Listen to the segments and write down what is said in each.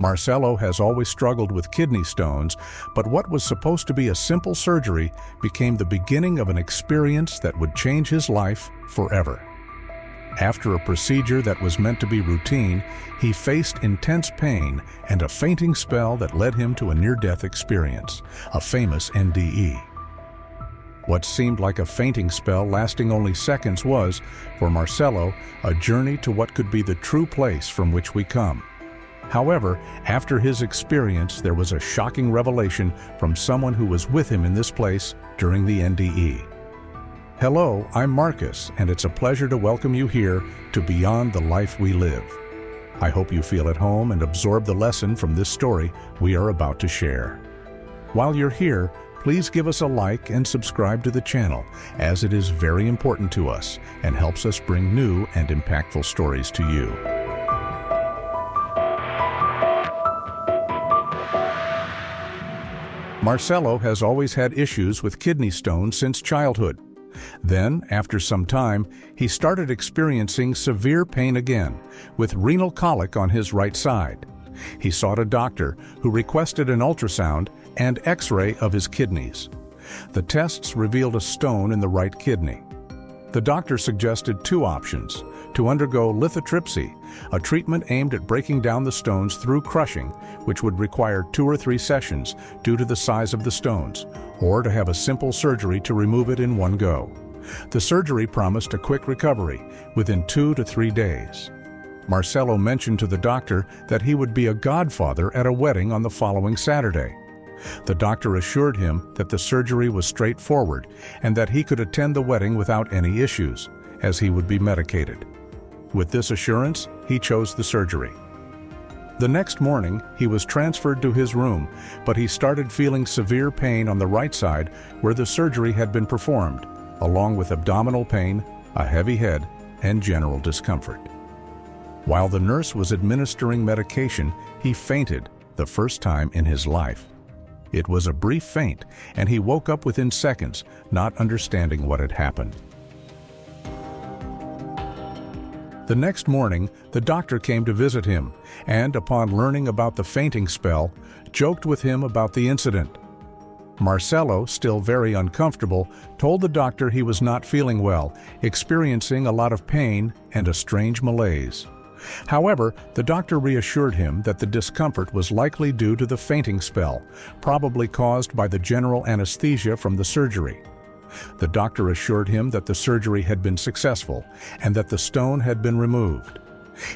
Marcelo has always struggled with kidney stones, but what was supposed to be a simple surgery became the beginning of an experience that would change his life forever. After a procedure that was meant to be routine, he faced intense pain and a fainting spell that led him to a near-death experience, a famous NDE. What seemed like a fainting spell lasting only seconds was, for Marcelo, a journey to what could be the true place from which we come. However, after his experience, there was a shocking revelation from someone who was with him in this place during the NDE. Hello, I'm Marcus, and it's a pleasure to welcome you here to Beyond the Life We Live. I hope you feel at home and absorb the lesson from this story we are about to share. While you're here, please give us a like and subscribe to the channel, as it is very important to us and helps us bring new and impactful stories to you. Marcelo has always had issues with kidney stones since childhood. Then, after some time, he started experiencing severe pain again, with renal colic on his right side. He sought a doctor who requested an ultrasound and X-ray of his kidneys. The tests revealed a stone in the right kidney. The doctor suggested two options: to undergo lithotripsy, a treatment aimed at breaking down the stones through crushing, which would require 2 or 3 sessions due to the size of the stones, or to have a simple surgery to remove it in one go. The surgery promised a quick recovery within 2 to 3 days. Marcelo mentioned to the doctor that he would be a godfather at a wedding on the following Saturday. The doctor assured him that the surgery was straightforward and that he could attend the wedding without any issues, as he would be medicated. With this assurance, he chose the surgery. The next morning, he was transferred to his room, but he started feeling severe pain on the right side where the surgery had been performed, along with abdominal pain, a heavy head, and general discomfort. While the nurse was administering medication, he fainted, the first time in his life. It was a brief faint, and he woke up within seconds, not understanding what had happened. The next morning, the doctor came to visit him, and upon learning about the fainting spell, joked with him about the incident. Marcelo, still very uncomfortable, told the doctor he was not feeling well, experiencing a lot of pain and a strange malaise. However, the doctor reassured him that the discomfort was likely due to the fainting spell, probably caused by the general anesthesia from the surgery. The doctor assured him that the surgery had been successful and that the stone had been removed.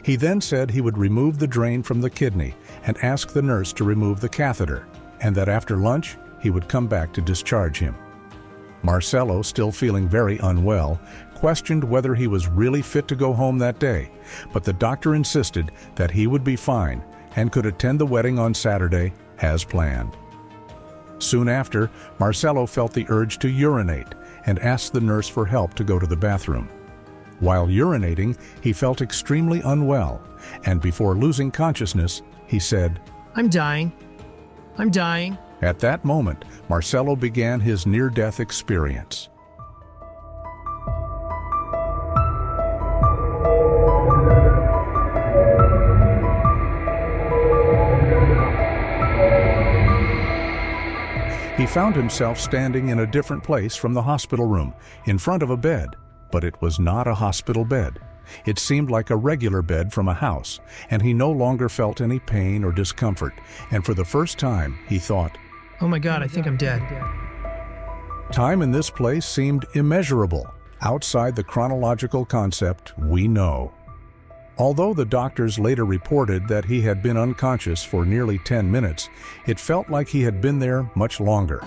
He then said he would remove the drain from the kidney and ask the nurse to remove the catheter, and that after lunch he would come back to discharge him. Marcelo, still feeling very unwell, questioned whether he was really fit to go home that day, but the doctor insisted that he would be fine and could attend the wedding on Saturday as planned. Soon after, Marcelo felt the urge to urinate and asked the nurse for help to go to the bathroom. While urinating, he felt extremely unwell, and before losing consciousness, he said, "I'm dying. I'm dying." At that moment, Marcelo began his near-death experience. He found himself standing in a different place from the hospital room, in front of a bed, but it was not a hospital bed. It seemed like a regular bed from a house, and he no longer felt any pain or discomfort, and for the first time, he thought, "Oh my God, I think I'm dead." Time in this place seemed immeasurable, outside the chronological concept we know. Although the doctors later reported that he had been unconscious for nearly 10 minutes, it felt like he had been there much longer.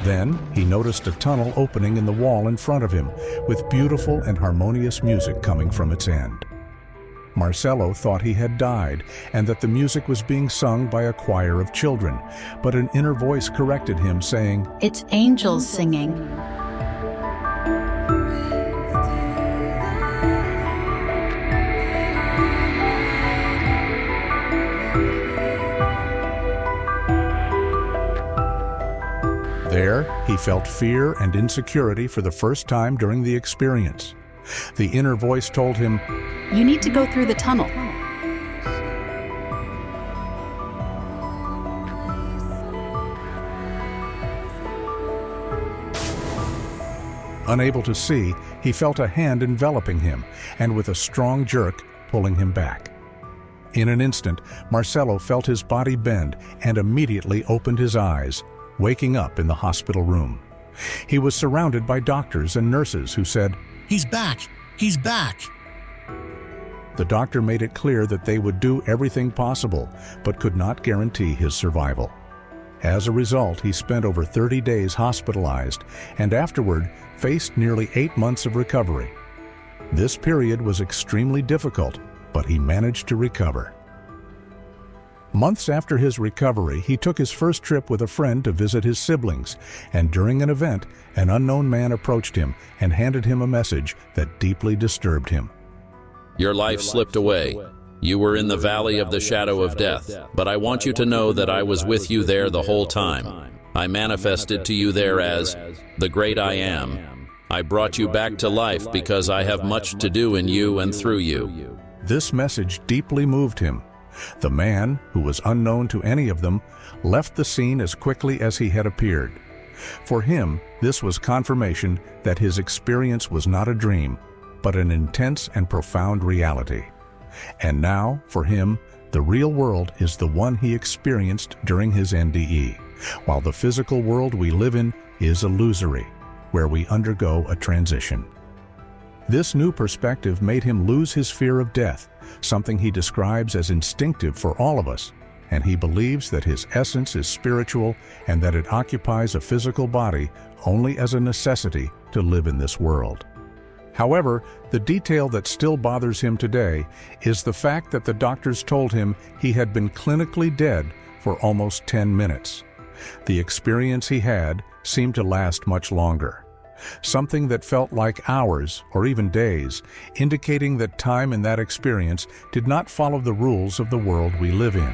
Then, he noticed a tunnel opening in the wall in front of him, with beautiful and harmonious music coming from its end. Marcelo thought he had died and that the music was being sung by a choir of children, but an inner voice corrected him, saying, "It's angels singing." There, he felt fear and insecurity for the first time during the experience. The inner voice told him, "You need to go through the tunnel." Unable to see, he felt a hand enveloping him and with a strong jerk pulling him back. In an instant, Marcelo felt his body bend and immediately opened his eyes, waking up in the hospital room. He was surrounded by doctors and nurses who said, "He's back! He's back!" The doctor made it clear that they would do everything possible, but could not guarantee his survival. As a result, he spent over 30 days hospitalized and afterward faced nearly 8 months of recovery. This period was extremely difficult, but he managed to recover. Months after his recovery, he took his first trip with a friend to visit his siblings, and during an event, an unknown man approached him and handed him a message that deeply disturbed him. Your life slipped away. You were in the valley of the shadow of death, but I want you to know that I was with you there the whole time. I manifested to you there as the great I am. I brought you back to life because I have much to do in you and through you. This message deeply moved him. The man, who was unknown to any of them, left the scene as quickly as he had appeared. For him, this was confirmation that his experience was not a dream, but an intense and profound reality. And now, for him, the real world is the one he experienced during his NDE, while the physical world we live in is illusory, where we undergo a transition. This new perspective made him lose his fear of death, something he describes as instinctive for all of us, and he believes that his essence is spiritual and that it occupies a physical body only as a necessity to live in this world. However, the detail that still bothers him today is the fact that the doctors told him he had been clinically dead for almost 10 minutes. The experience he had seemed to last much longer, something that felt like hours or even days, indicating that time in that experience did not follow the rules of the world we live in.